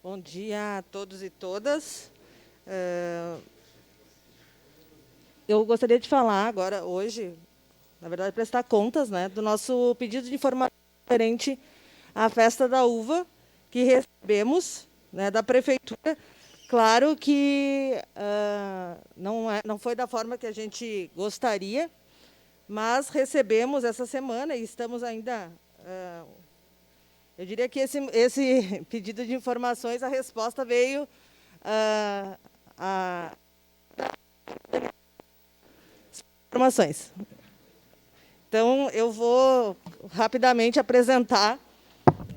Bom dia a todos e todas. Eu gostaria de falar agora, hoje, na verdade, prestar contas, né, do nosso pedido de informação referente à Festa da Uva, que recebemos, né, da Prefeitura. Claro que não foi da forma que a gente gostaria, mas recebemos essa semana e estamos ainda... eu diria que esse pedido de informações, a resposta veio informações. Então, eu vou rapidamente apresentar,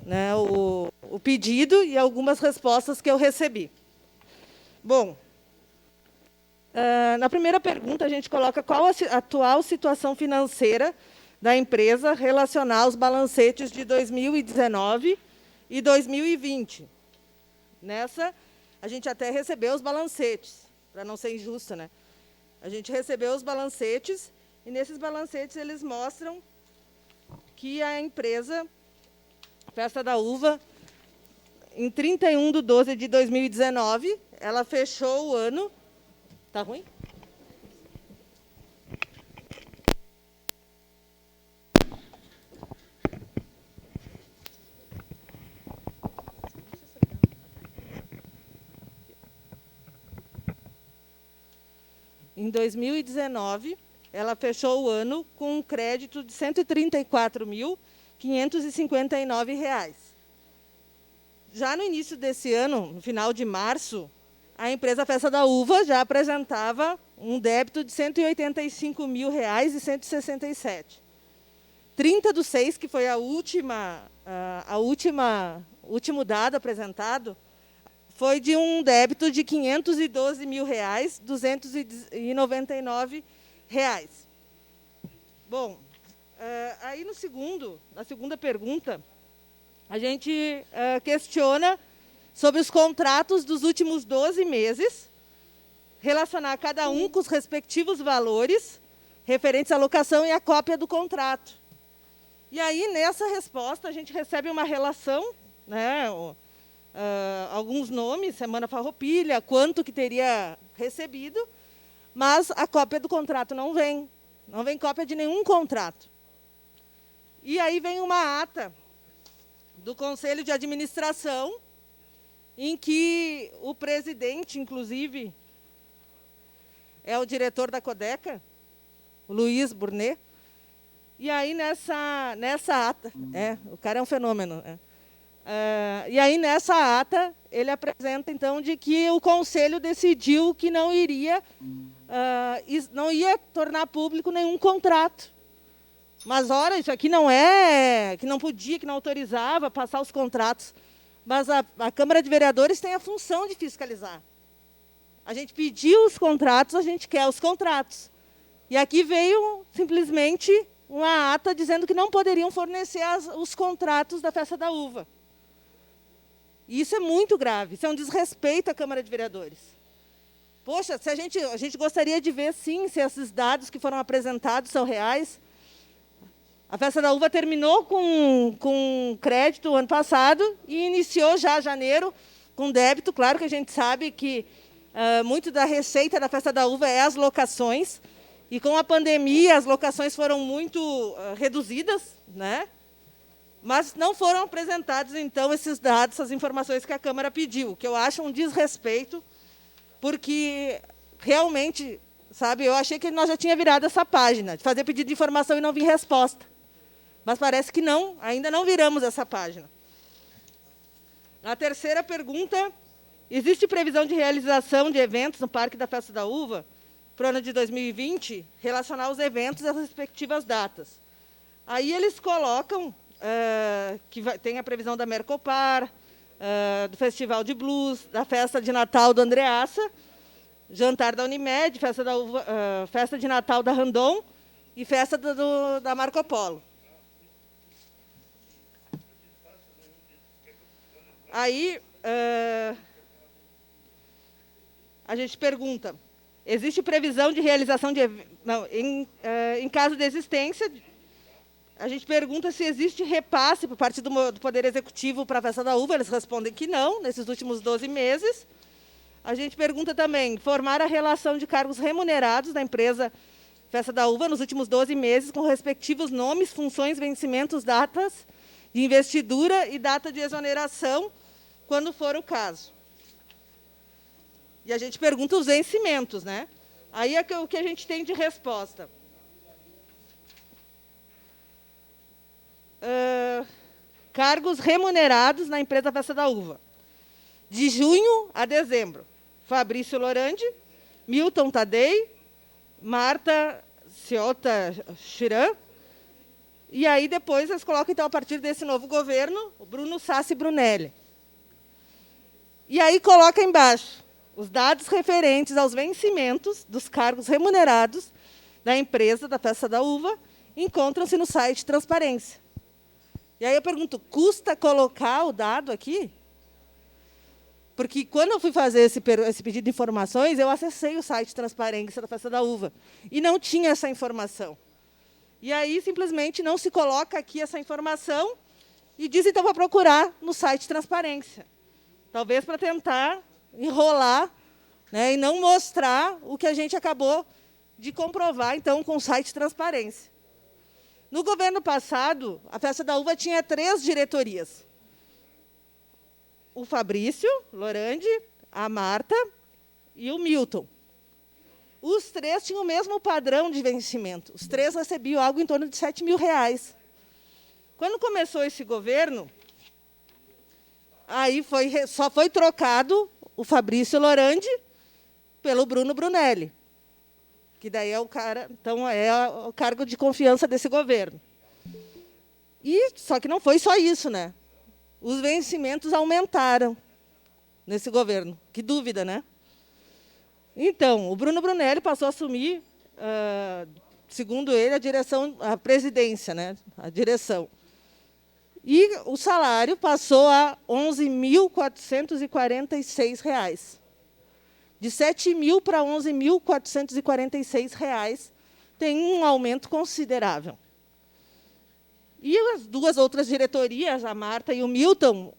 né, o pedido e algumas respostas que eu recebi. Bom, na primeira pergunta, a gente coloca qual a atual situação financeira da empresa relacionada aos balancetes de 2019 e 2020. Nessa, a gente até recebeu os balancetes, para não ser injusta, né? A gente recebeu os balancetes, e nesses balancetes eles mostram que a empresa Festa da Uva, em 31/12/2019, ela fechou o ano... Está ruim? Em 2019, ela fechou o ano com um crédito de R$ 134.559. Já no início desse ano, no final de março, a empresa Festa da Uva já apresentava um débito de R$ 185.167. 30/6, que foi o último dado apresentado, foi de um débito de R$ 512.299. Bom, aí na segunda pergunta, a gente questiona sobre os contratos dos últimos 12 meses, relacionar cada um com os respectivos valores referentes à locação e a cópia do contrato. E aí, nessa resposta, a gente recebe uma relação, né, alguns nomes, Semana Farroupilha, quanto que teria recebido, mas a cópia do contrato não vem cópia de nenhum contrato. E aí vem uma ata do Conselho de Administração, em que o presidente, inclusive, é o diretor da Codeca, o Luiz Burnet. E aí, nessa ata, o cara é um fenômeno, e aí, nessa ata, ele apresenta, então, de que o Conselho decidiu que não ia tornar público nenhum contrato. Mas, ora, isso aqui não que não podia, que não autorizava passar os contratos. Mas a Câmara de Vereadores tem a função de fiscalizar. A gente pediu os contratos, a gente quer os contratos. E aqui veio, simplesmente, uma ata dizendo que não poderiam fornecer os contratos da Festa da Uva. E isso é muito grave, isso é um desrespeito à Câmara de Vereadores. Poxa, se a gente gostaria de ver, sim, se esses dados que foram apresentados são reais. A Festa da Uva terminou com crédito ano passado e iniciou já janeiro com débito. Claro que a gente sabe que muito da receita da Festa da Uva é as locações, e com a pandemia as locações foram muito reduzidas, né? Mas não foram apresentados, então, esses dados, essas informações que a Câmara pediu, que eu acho um desrespeito, porque realmente, sabe, eu achei que nós já tínhamos virado essa página, de fazer pedido de informação e não vir resposta. Mas parece que não, ainda não viramos essa página. A terceira pergunta: existe previsão de realização de eventos no Parque da Festa da Uva para o ano de 2020, relacionar aos eventos às respectivas datas? Aí eles colocam que tem a previsão da Mercopar, do Festival de Blues, da Festa de Natal do Andreassa, Jantar da Unimed, Festa da Uva, Festa de Natal da Randon e Festa da Marco Polo. Aí, a gente pergunta: existe previsão de realização de... Não, em caso de existência... A gente pergunta se existe repasse por parte do Poder Executivo para a Festa da Uva. Eles respondem que não, nesses últimos 12 meses. A gente pergunta também, formar a relação de cargos remunerados da empresa Festa da Uva nos últimos 12 meses, com respectivos nomes, funções, vencimentos, datas de investidura e data de exoneração, quando for o caso. E a gente pergunta os vencimentos, né? Aí é o que a gente tem de resposta. Cargos remunerados na empresa Festa da Uva. De junho a dezembro. Fabrício Lorandi, Milton Tadei, Marta Ciota Chiran. E aí depois eles colocam, então, a partir desse novo governo, o Bruno Sassi Brunelli. E aí coloca embaixo os dados referentes aos vencimentos dos cargos remunerados da empresa da Festa da Uva encontram-se no site Transparência. E aí eu pergunto, custa colocar o dado aqui? Porque quando eu fui fazer esse pedido de informações, eu acessei o site Transparência da Festa da Uva e não tinha essa informação. E aí, simplesmente, não se coloca aqui essa informação e diz, então, para procurar no site Transparência. Talvez para tentar enrolar, né, e não mostrar o que a gente acabou de comprovar, então, com o site Transparência. No governo passado, a Festa da Uva tinha 3 diretorias. O Fabrício Lorandi, a Marta e o Milton. Os 3 tinham o mesmo padrão de vencimento. Os 3 recebiam algo em torno de R$ 7.000. Quando começou esse governo, aí só foi trocado o Fabrício Lorandi pelo Bruno Brunelli, que daí é o cara, então é o cargo de confiança desse governo. Só que não foi só isso, né? Os vencimentos aumentaram nesse governo. Que dúvida, né? Então, o Bruno Brunelli passou a assumir, segundo ele, a presidência, né? A direção. E o salário passou a R$ 11.446. De R$ 7.000 para R$ 11.446 tem um aumento considerável. E as 2 outras diretorias, a Marta e o Milton,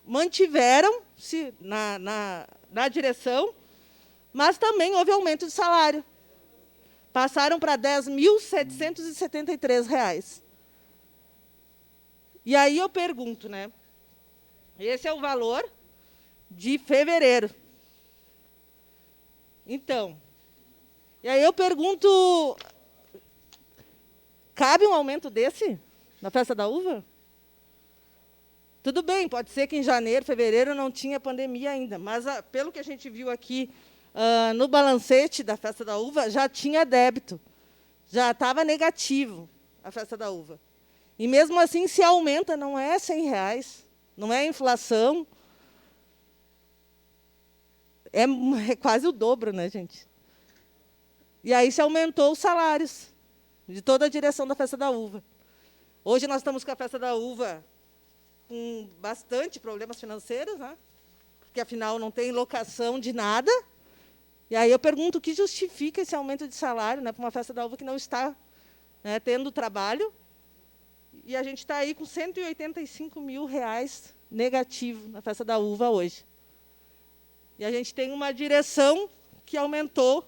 mantiveram-se na direção, mas também houve aumento de salário. Passaram para R$ 10.773. E aí eu pergunto, né? Esse é o valor de fevereiro. Então, e aí eu pergunto, cabe um aumento desse na Festa da Uva? Tudo bem, pode ser que em janeiro, fevereiro não tinha pandemia ainda, mas pelo que a gente viu aqui no balancete da Festa da Uva, já tinha débito, já estava negativo a Festa da Uva. E mesmo assim, se aumenta, não é R$ 100, não é inflação, é quase o dobro, né, gente? E aí se aumentou os salários de toda a direção da Festa da Uva. Hoje nós estamos com a Festa da Uva com bastante problemas financeiros, né? Porque, afinal, não tem locação de nada. E aí eu pergunto o que justifica esse aumento de salário, né, para uma Festa da Uva que não está, né, tendo trabalho. E a gente está aí com R$ 185.000 negativo na Festa da Uva hoje. E a gente tem uma direção que aumentou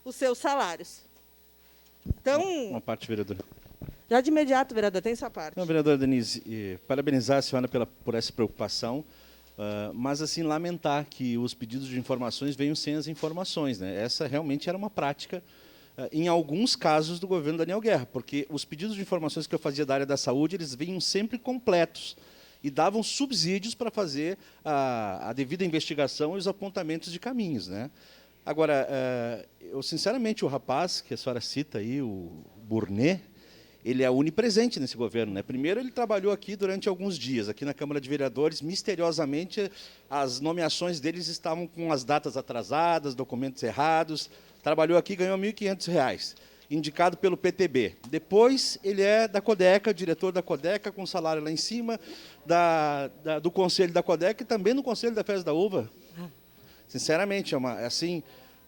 os seus salários. Então, uma parte, vereadora. Já de imediato, vereador, tem sua parte. Não, vereadora Denise, parabenizar a senhora por essa preocupação, mas assim lamentar que os pedidos de informações venham sem as informações, né? Essa realmente era uma prática, em alguns casos, do governo Daniel Guerra, porque os pedidos de informações que eu fazia da área da saúde, eles vinham sempre completos e davam subsídios para fazer a devida investigação e os apontamentos de caminhos, né? Agora, eu sinceramente, o rapaz que a senhora cita aí, o Burnet, ele é onipresente nesse governo, né? Primeiro, ele trabalhou aqui durante alguns dias, aqui na Câmara de Vereadores. Misteriosamente, as nomeações deles estavam com as datas atrasadas, documentos errados. Trabalhou aqui e ganhou R$ 1.500, indicado pelo PTB. Depois, ele é da Codeca, diretor da Codeca, com salário lá em cima, do Conselho da Codeca e também no Conselho da Festa da Uva. Sinceramente, assim,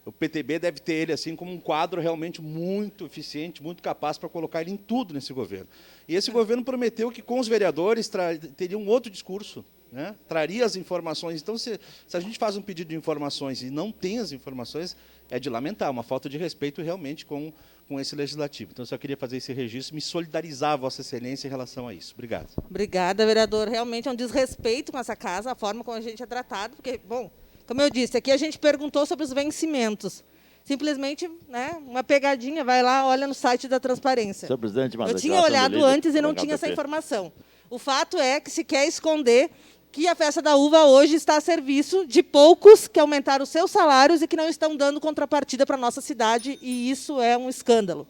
O PTB deve ter ele assim como um quadro realmente muito eficiente, muito capaz para colocar ele em tudo nesse governo. E esse governo prometeu que com os vereadores teria um outro discurso, né? Traria as informações. Então, se a gente faz um pedido de informações e não tem as informações, é de lamentar, uma falta de respeito realmente com esse legislativo. Então, eu só queria fazer esse registro, me solidarizar a Vossa Excelência em relação a isso. Obrigado. Obrigada, vereador. Realmente é um desrespeito com essa casa, a forma como a gente é tratado, porque, bom, como eu disse, aqui a gente perguntou sobre os vencimentos. Simplesmente, né, uma pegadinha, vai lá, olha no site da transparência. Senhor presidente, eu tinha olhado antes e não tinha essa informação. O fato é que se quer esconder que a Festa da Uva hoje está a serviço de poucos que aumentaram os seus salários e que não estão dando contrapartida para a nossa cidade, e isso é um escândalo.